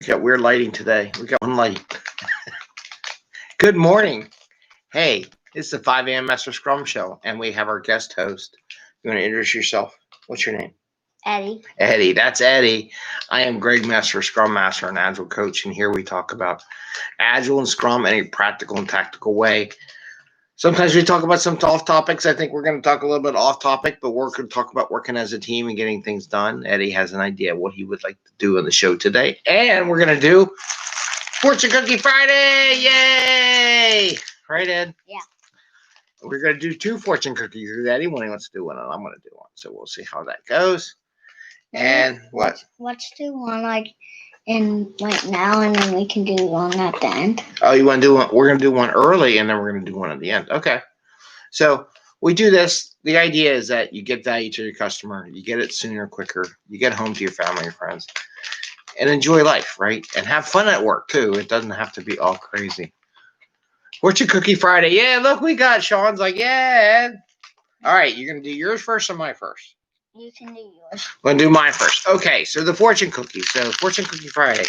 We got weird lighting today. We got one light. Good morning. Hey, it's the 5am Mester Scrum Show, and we have our guest host. You want to introduce yourself? What's your name? Eddie. Eddie. That's Eddie. I am Greg Mester, Scrum Master and Agile Coach, and here we talk about Agile and Scrum in a practical and tactical way. Sometimes we talk about some off topics. I think we're going to talk a little bit off topic, but we're going to talk about working as a team and getting things done. Eddie has an idea what he would like to do on the show today. And we're going to do Fortune Cookie Friday. Yay! Right, Ed? Yeah. We're going to do 2 fortune cookies. Eddie wants to do one, and I'm going to do one. So we'll see how that goes. And what? Let's do one right now, and then we can do one at the end. Oh, you want to do one? We're going to do one early, and then we're going to do one at the end. Okay. So we do this. The idea is that you get value to your customer. You get it sooner, quicker. You get home to your family, your friends, and enjoy life, right? And have fun at work, too. It doesn't have to be all crazy. Fortune Cookie Friday. Yeah, look, we got Sean's like, yeah. All right, you're going to do yours first or mine first? You can do yours. I'm going to do mine first. Okay, so the fortune cookie. So Fortune Cookie Friday.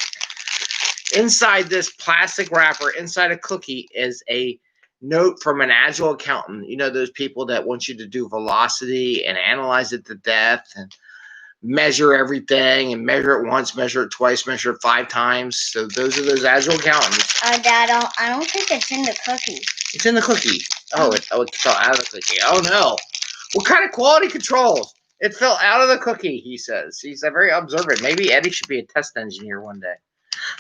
Inside this plastic wrapper, inside a cookie, is a note from an Agile accountant. You know, those people that want you to do velocity and analyze it to death and measure everything and measure it once, measure it twice, measure it 5 times. So those are those Agile accountants. Dad, I don't think it's in the cookie. It's in the cookie. Oh, it fell out of the cookie. Oh, no. What kind of quality control? It fell out of the cookie, he says. He's very observant. Maybe Eddie should be a test engineer one day.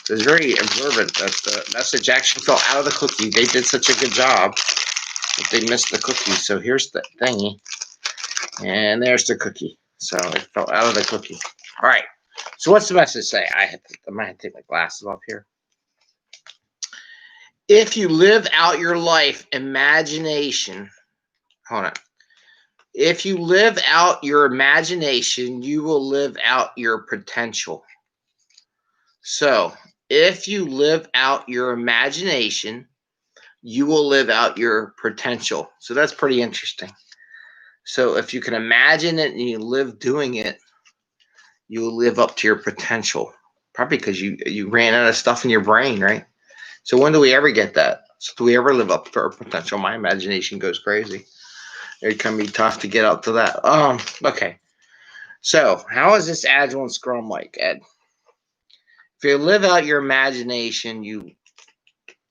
So he's very observant that the message actually fell out of the cookie. They did such a good job that they missed the cookie. So here's the thingy. And there's the cookie. So it fell out of the cookie. All right. So what's the message say? I might have to take my glasses off here. If you live out your life, imagination. Hold on. If you live out your imagination, you will live out your potential. So, if you live out your imagination, you will live out your potential. So, that's pretty interesting. So, if you can imagine it and you live doing it, you will live up to your potential. Probably because you ran out of stuff in your brain, right? So, when do we ever get that? So, do we ever live up to our potential? My imagination goes crazy. It can be tough to get up to that. Okay. So, how is this Agile and Scrum like, Ed? If you live out your imagination, you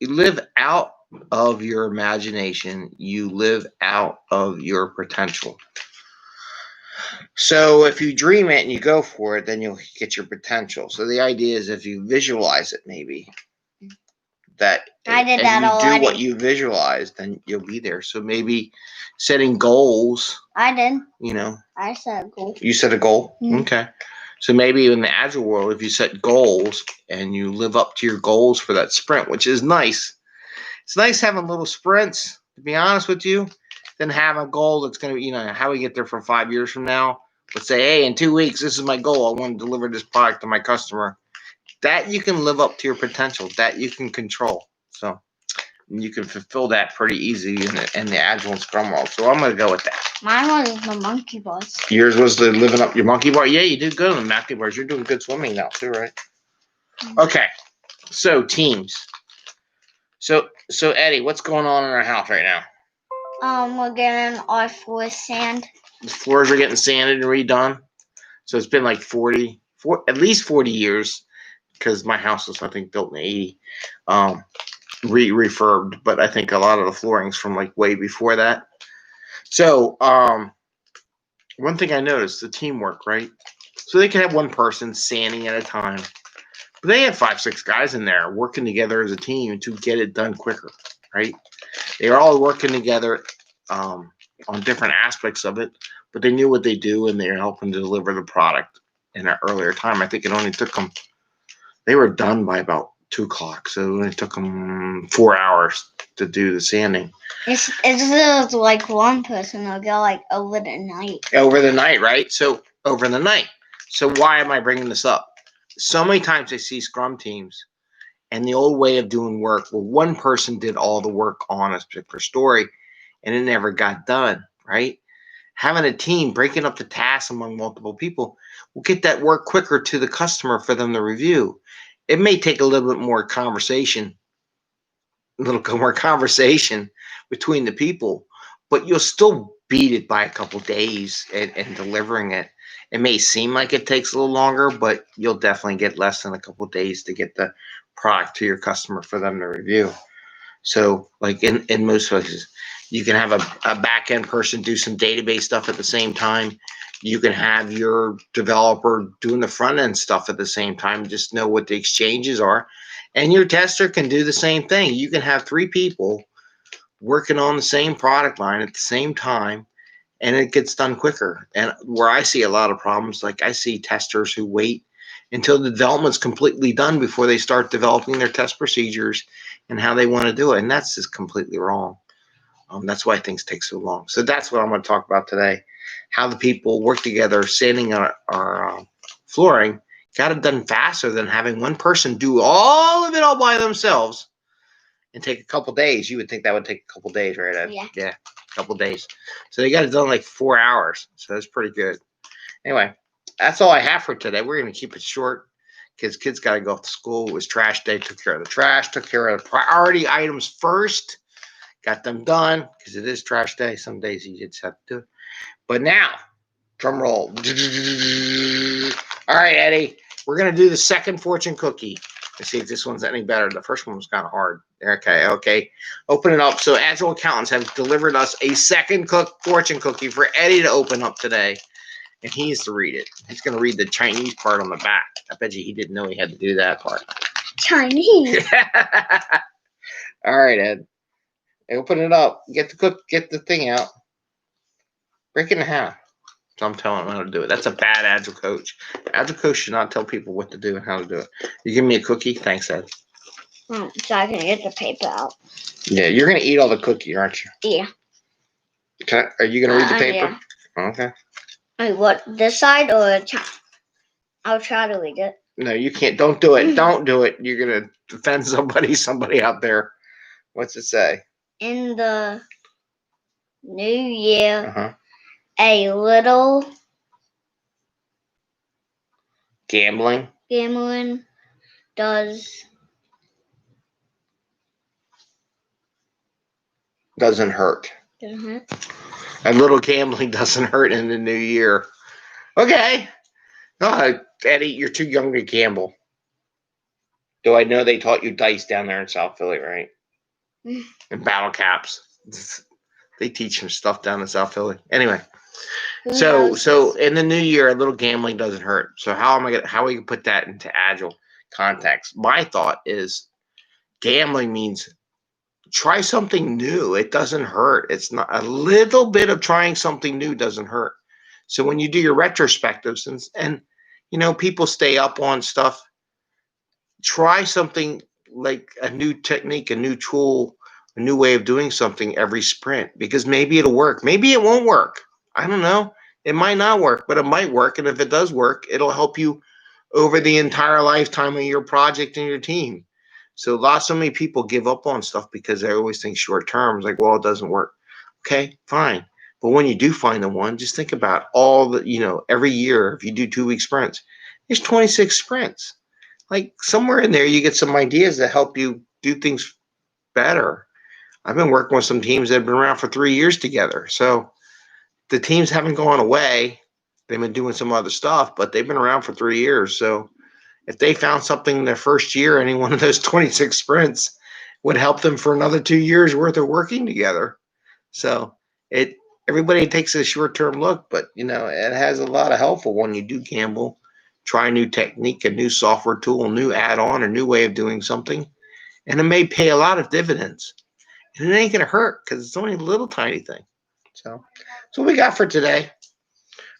live out of your imagination, you live out of your potential. So, if you dream it and you go for it, then you'll get your potential. So, the idea is if you visualize it, maybe that I did that and you already. do what you visualize, then you'll be there. So maybe setting goals. I did. You know. I set a goal. You set a goal? Mm-hmm. Okay. So maybe in the Agile world, if you set goals and you live up to your goals for that sprint, which is nice. It's nice having little sprints, to be honest with you, than have a goal that's going to, you know, how we get there for 5 years from now. Let's say, hey, in 2 weeks, this is my goal. I want to deliver this product to my customer. That you can live up to your potential. That you can control. So you can fulfill that pretty easy in the Agile and Scrum world. So I'm going to go with that. Mine was the monkey bars. Yours was the living up your monkey bar. Yeah, you did good on the monkey bars. You're doing good swimming now too, right? Mm-hmm. Okay. So teams. So Eddie, what's going on in our house right now? We're getting our floor sand. The floors are getting sanded and redone. So it's been like at least 40 years. Because my house was, I think, built in the 80s, refurbed, but I think a lot of the flooring's from like way before that. So one thing I noticed, the teamwork, right? So they can have one person sanding at a time, but they have 5-6 guys in there working together as a team to get it done quicker, right? They're all working together on different aspects of it, but they knew what they do and they're helping to deliver the product in an earlier time. I think it only took them. They were done by about 2 o'clock, so it only took them 4 hours to do the sanding. It's like one person will go like over the night. Over the night, right? So over the night. So why am I bringing this up? So many times I see Scrum teams and the old way of doing work where one person did all the work on a particular story and it never got done, right? Having a team, breaking up the tasks among multiple people will get that work quicker to the customer for them to review. It may take a little bit more conversation, between the people, but you'll still beat it by a couple days in delivering it. It may seem like it takes a little longer, but you'll definitely get less than a couple days to get the product to your customer for them to review. So, like in most places, you can have a back end person do some database stuff at the same time. You can have your developer doing the front end stuff at the same time. Just know what the exchanges are. And your tester can do the same thing. You can have 3 people working on the same product line at the same time, and it gets done quicker. And where I see a lot of problems, like I see testers who wait until the development's completely done before they start developing their test procedures and how they want to do it. And that's just completely wrong. That's why things take so long. So that's what I'm going to talk about today. How the people work together, sanding our flooring, got it done faster than having one person do all of it all by themselves and take a couple days. You would think that would take a couple days, right, Ed? Yeah, a couple days. So they got it done in like 4 hours. So that's pretty good. Anyway, that's all I have for today. We're going to keep it short because kids got to go off to school. It was trash day. Took care of the trash. Took care of the priority items first. Got them done because it is trash day. Some days you just have to do it. But now, drum roll. All right, Eddie. We're going to do the second fortune cookie. Let's see if this one's any better. The first one was kind of hard. Okay. Open it up. So Agile accountants have delivered us a second fortune cookie for Eddie to open up today. And he needs to read it. He's going to read the Chinese part on the back. I bet you he didn't know he had to do that part. Chinese. All right, Ed. Open it up. Get the thing out. Break it in half. So I'm telling him how to do it. That's a bad Agile coach. Agile coach should not tell people what to do and how to do it. You give me a cookie? Thanks, Ed. So I can get the paper out. Yeah, you're going to eat all the cookie, aren't you? Yeah. Okay. Are you going to read the paper? Yeah. Okay. Wait, what? This side or I'll try to read it. No, you can't. Don't do it. Don't do it. You're going to offend somebody out there. What's it say? In the new year, a little gambling doesn't hurt. A little gambling doesn't hurt in the new year. Okay. Eddie, you're too young to gamble. Do I know they taught you dice down there in South Philly, right? And battle caps. They teach some stuff down in South Philly. Anyway. So in the new year, a little gambling doesn't hurt. So how are we gonna put that into Agile context? My thought is gambling means try something new. It doesn't hurt. It's not a little bit of trying something new doesn't hurt. So when you do your retrospectives and people stay up on stuff, try something like a new technique, a new tool, a new way of doing something every sprint, because maybe it'll work. Maybe it won't work. I don't know. It might not work, but it might work. And if it does work, it'll help you over the entire lifetime of your project and your team. So so many people give up on stuff because they always think short term. It's like, well, it doesn't work. Okay, fine. But when you do find the one, just think about all the, every year, if you do 2-week sprints, there's 26 sprints. Like somewhere in there, you get some ideas that help you do things better. I've been working with some teams that have been around for 3 years together. So the teams haven't gone away. They've been doing some other stuff, but they've been around for 3 years. So if they found something in their first year, any one of those 26 sprints would help them for another 2 years worth of working together. So everybody takes a short-term look, but it has a lot of helpful when you do gamble. Try a new technique, a new software tool, a new add-on, a new way of doing something, and it may pay a lot of dividends. And it ain't gonna hurt because it's only a little tiny thing. So that's what we got for today.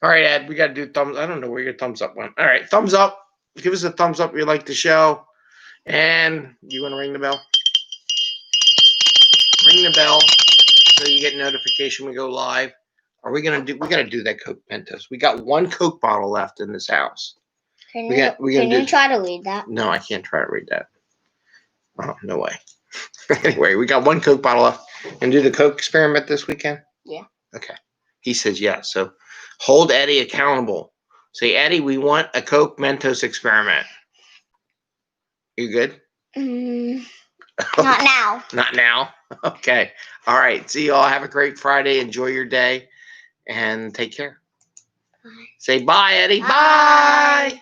All right, Ed, we got to do thumbs. I don't know where your thumbs up went. All right, thumbs up. Give us a thumbs up if you like the show. And you want to ring the bell? Ring the bell so you get notification when we go live. We got to do that Coke Mentos. We got 1 Coke bottle left in this house. Can you try to read that? No, I can't try to read that. Oh, no way. Anyway, we got 1 Coke bottle left. And do the Coke experiment this weekend? Yeah. Okay. He says yes. So hold Eddie accountable. Say, Eddie, we want a Coke Mentos experiment. You good? Not now. Not now? Okay. All right. See you all. Have a great Friday. Enjoy your day. And take care. Bye. Say bye, Eddie. Bye. Bye.